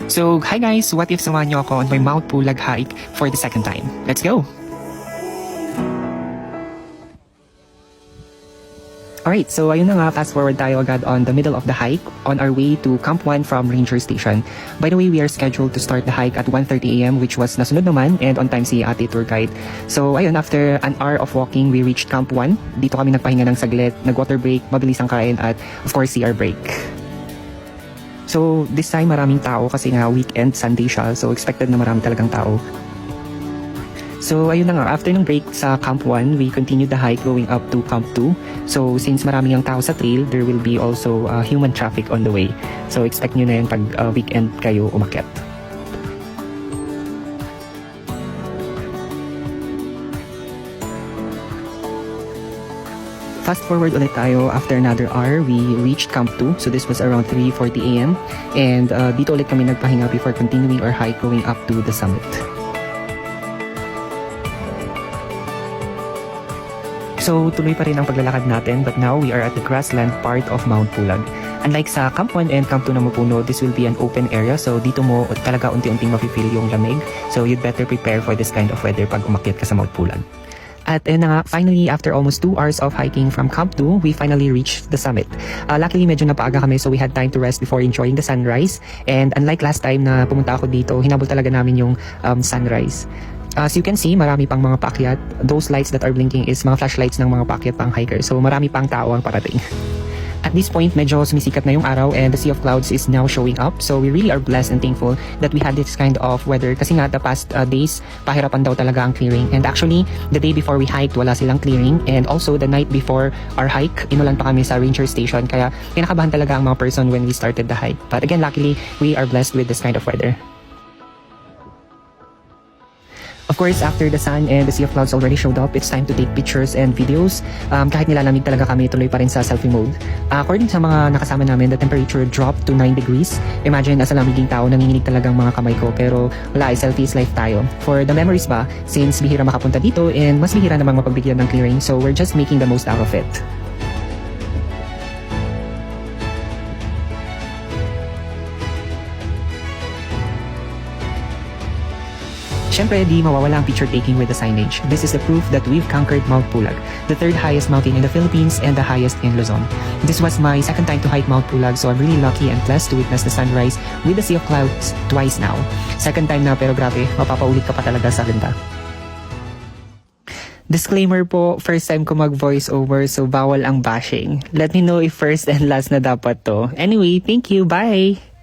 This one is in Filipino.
So, hi guys! What if samahan niyo ako on my Mount Pulag hike for the second time? Let's go! Alright, so ayun na nga, fast forward tayo agad on the middle of the hike on our way to Camp 1 from Ranger Station. By the way, we are scheduled to start the hike at 1:30 AM which was nasunod naman and on time si ate tour guide. So ayun, after an hour of walking, we reached Camp 1. Dito kami nagpahinga ng saglit, nag-water break, mabilis ang kain at of course CR break. So this time maraming tao kasi nga weekend, Sunday siya, so expected na marami talagang tao. So ayun na nga, after ng break sa Camp 1, we continued the hike going up to Camp 2. So since maraming ang tao sa trail, there will be also human traffic on the way. So expect nyo na yun pag weekend kayo umakyat. Fast forward ulit tayo, after another hour, we reached Camp 2. So this was around 3:40 AM. And dito ulit kami nagpahinga before continuing our hike going up to the summit. So, tuloy pa rin ang paglalakad natin, but now we are at the grassland part of Mount Pulag. Unlike sa Camp 1 and Camp 2 na Mapuno, this will be an open area, so dito mo talaga unti-unting mafe-feel yung lamig. So, you'd better prepare for this kind of weather pag umakyat ka sa Mount Pulag. At ayun na nga, finally, after almost 2 hours of hiking from Camp 2, we finally reached the summit. Luckily, medyo napaaga kami, so we had time to rest before enjoying the sunrise. And unlike last time na pumunta ako dito, hinabol talaga namin yung sunrise. As you can see, marami pang mga paakyat. Those lights that are blinking is mga flashlights ng mga paakyat pang hiker. So marami pang tao ang parating. At this point, medyo sumisikat na yung araw and the sea of clouds is now showing up. So we really are blessed and thankful that we had this kind of weather. Kasi nga, the past days, pahirapan daw talaga ang clearing. And actually, the day before we hiked, wala silang clearing. And also, the night before our hike, inulan pa kami sa Ranger Station. Kaya kinakabahan talaga ang mga person when we started the hike. But again, luckily, we are blessed with this kind of weather. Of course, after the sun and the sea of clouds already showed up, it's time to take pictures and videos. Kahit nilalamig talaga kami, tuloy pa rin sa selfie mode. According sa mga nakasama namin, the temperature dropped to 9 degrees. Imagine, as a lamiging tao, nanginginig talagang mga kamay ko. Pero wala, selfie is life tayo. For the memories ba, since bihira makapunta dito and mas bihira namang mapagbigyan ng clearing, so we're just making the most out of it. Siyempre, di mawawala ang picture taking with the signage. This is the proof that we've conquered Mount Pulag, the third highest mountain in the Philippines and the highest in Luzon. This was my second time to hike Mount Pulag, so I'm really lucky and blessed to witness the sunrise with the sea of clouds twice now. Second time na, pero grabe, mapapaulit ka pa talaga sa ganda. Disclaimer po, first time ko mag-voice over, so bawal ang bashing. Let me know if first and last na dapat to. Anyway, thank you, bye!